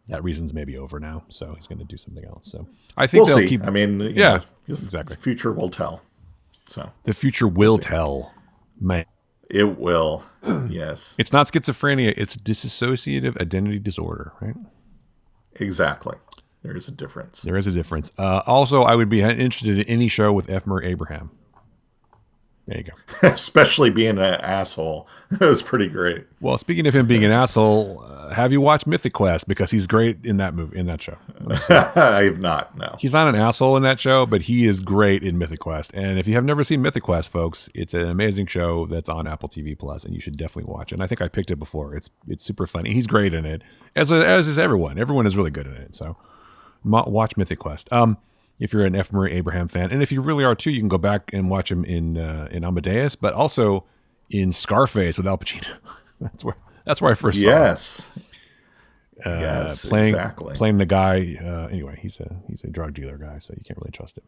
that reason's maybe over now. So he's going to do something else. So I think we'll they'll see. keep. I mean, exactly. The future will tell. So the future will tell. Man, it will. Yes. It's not schizophrenia. It's dissociative identity disorder, right? Exactly. There is a difference. There is a difference. Also, I would be interested in any show with F. Murray Abraham. There you go. Especially being an asshole. It was pretty great. Well, speaking of him being an asshole, have you watched Mythic Quest? Because he's great in that movie, in that show. I have not, no. He's not an asshole in that show, but he is great in Mythic Quest. And if you have never seen Mythic Quest, folks, it's an amazing show that's on Apple TV Plus, and you should definitely watch it. And I think I picked it before. It's super funny. He's great in it, as is everyone. Everyone is really good in it. So watch Mythic Quest. If you're an F. Murray Abraham fan, and if you really are too, you can go back and watch him in Amadeus, but also in Scarface with Al Pacino. that's where I first saw him. Yes, exactly. Playing the guy. Anyway, he's a drug dealer guy, so you can't really trust him.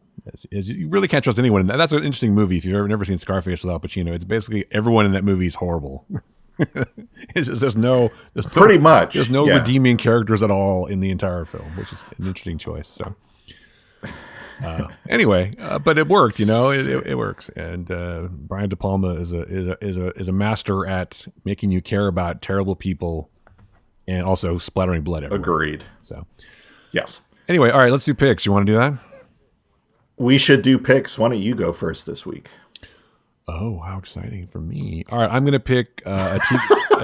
You really can't trust anyone in that. That's an interesting movie. If you've never seen Scarface with Al Pacino, it's basically everyone in that movie is horrible. It's just there's no redeeming characters at all in the entire film, which is an interesting choice. So. Anyway, but it worked, it works. And Brian De Palma is a master at making you care about terrible people and also splattering blood everywhere. Agreed. So, yes. Anyway, all right, let's do picks. You want to do that? We should do picks. Why don't you go first this week? Oh, how exciting for me. All right, I'm going to pick a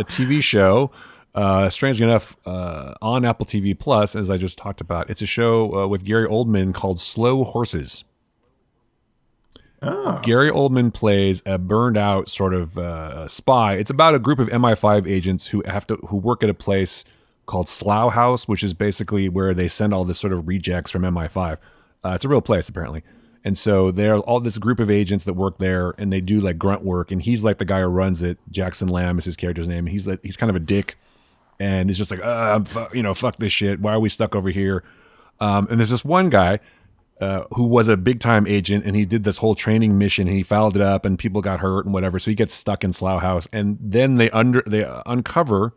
TV show. Strangely enough, on Apple TV Plus, as I just talked about, it's a show with Gary Oldman called Slow Horses. Oh. Gary Oldman plays a burned out sort of spy. It's about a group of MI5 agents who work at a place called Slough House, which is basically where they send all this sort of rejects from MI5. It's a real place apparently. And so they're all this group of agents that work there, and they do like grunt work. And he's like the guy who runs it. Jackson Lamb is his character's name. He's kind of a dick. And he's just like, fuck this shit. Why are we stuck over here? And there's this one guy who was a big time agent, and he did this whole training mission, and he fouled it up, and people got hurt and whatever. So he gets stuck in Slough House, and then they uncover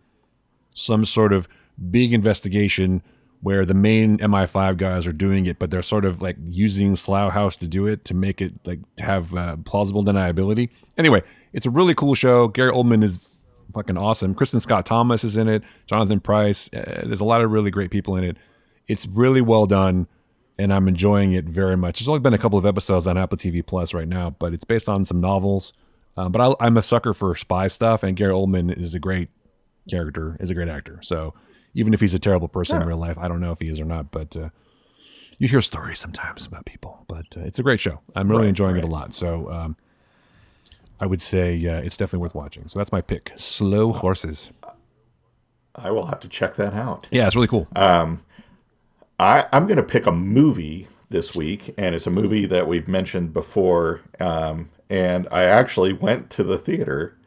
some sort of big investigation where the main MI5 guys are doing it, but they're sort of like using Slough House to do it to make it like to have plausible deniability. Anyway, it's a really cool show. Gary Oldman is fucking awesome. Kristen Scott Thomas is in it. Jonathan Pryce. There's a lot of really great people in it. It's really well done, and I'm enjoying it very much. There's only been a couple of episodes on Apple TV Plus right now, but it's based on some novels. But I'm a sucker for spy stuff, and Gary Oldman is a great character, is a great actor. So even if he's a terrible person in real life, I don't know if he is or not, but you hear stories sometimes about people. But it's a great show. I'm really enjoying it a lot. So I would say it's definitely worth watching. So that's my pick, Slow Horses. I will have to check that out. Yeah, it's really cool. I'm going to pick a movie this week, and it's a movie that we've mentioned before. And I actually went to the theater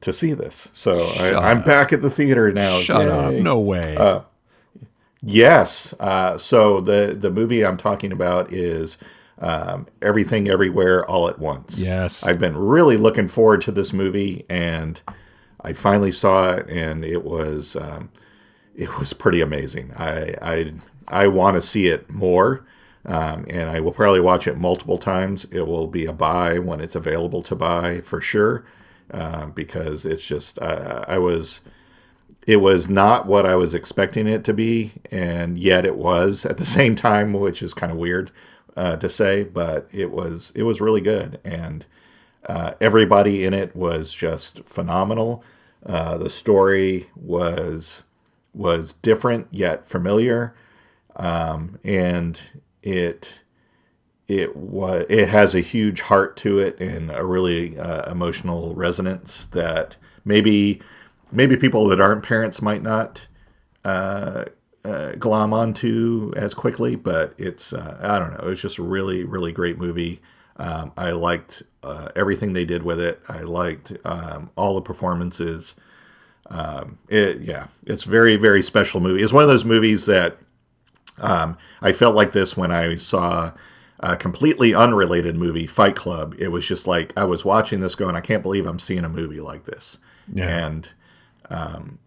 to see this. So I'm back at the theater now. Shut up. No way. Yes. So the movie I'm talking about is Everything Everywhere All at Once. Yes. I've been really looking forward to this movie, and I finally saw it, and it was pretty amazing. I want to see it more. And I will probably watch it multiple times. It will be a buy when it's available to buy for sure, because it's just it was not what I was expecting it to be, and yet it was at the same time, which is kind of weird to say, but it was really good, and everybody in it was just phenomenal. The story was different yet familiar, and it has a huge heart to it and a really emotional resonance that maybe people that aren't parents might not glom onto as quickly, but it's I don't know, it's just a really, really great movie. I liked everything they did with it. I liked all the performances. It's a very, very special movie. It's one of those movies that I felt like this when I saw a completely unrelated movie, Fight Club. It was just like I was watching this going, I can't believe I'm seeing a movie like this. Yeah. And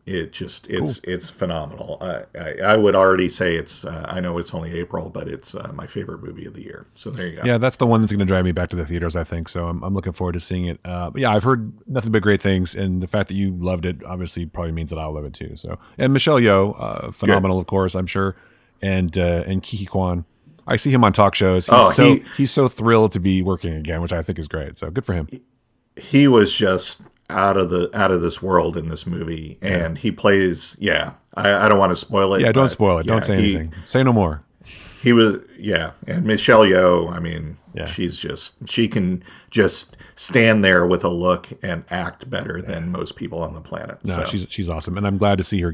it's phenomenal. I would already say it's I know it's only April, but it's my favorite movie of the year. So there you go. Yeah, that's the one that's going to drive me back to the theaters, I think. So I'm looking forward to seeing it. But yeah, I've heard nothing but great things, and the fact that you loved it obviously probably means that I'll love it too. So, and Michelle Yeoh, phenomenal, Good. Of course, I'm sure, and Kiki Kwan. I see him on talk shows. He's so thrilled to be working again, which I think is great. So good for him. He was just out of this world in this movie, and he plays. Yeah, I don't want to spoil it. Yeah, don't spoil it. Don't say anything. Say no more. He was, and Michelle Yeoh. I mean, she can just stand there with a look and act better than most people on the planet. No, so. she's awesome, and I'm glad to see her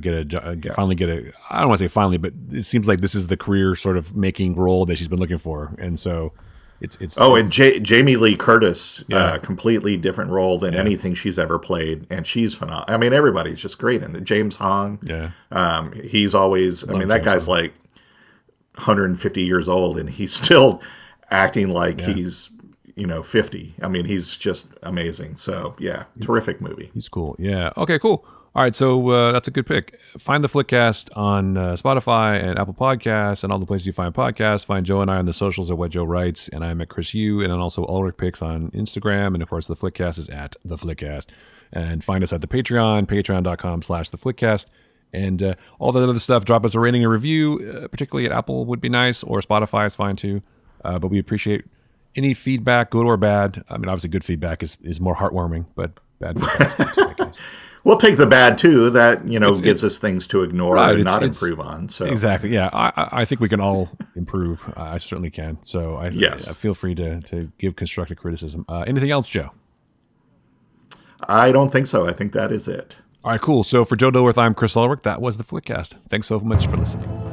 finally get a. I don't want to say finally, but it seems like this is the career sort of making role that she's been looking for, and so. And Jamie Lee Curtis, completely different role than anything she's ever played, and she's phenomenal. I mean, everybody's just great in it. James Hong, he's always. That guy's like 150 years old, and he's still acting like he's 50. I mean, he's just amazing. So terrific movie. He's cool. Yeah. Okay. Cool. All right, so that's a good pick. Find the Flickcast on Spotify and Apple Podcasts and all the places you find podcasts. Find Joe and I on the socials at What Joe Writes, and I'm at Chris Yu, and then also Ulrich Picks on Instagram, and of course the Flickcast is at TheFlickcast. And find us at the Patreon, patreon.com/TheFlickcast, and all that other stuff. Drop us a rating and review, particularly at Apple would be nice, or Spotify is fine too. But we appreciate any feedback, good or bad. I mean, obviously good feedback is more heartwarming, but bad feedback is good too, I guess. We'll take the bad too. That gives us things to ignore and not improve on. So exactly, yeah. I think we can all improve. I certainly can. So I feel free to give constructive criticism. Anything else, Joe? I don't think so. I think that is it. All right, cool. So for Joe Dilworth, I'm Chris Ulrich. That was the Flickcast. Thanks so much for listening.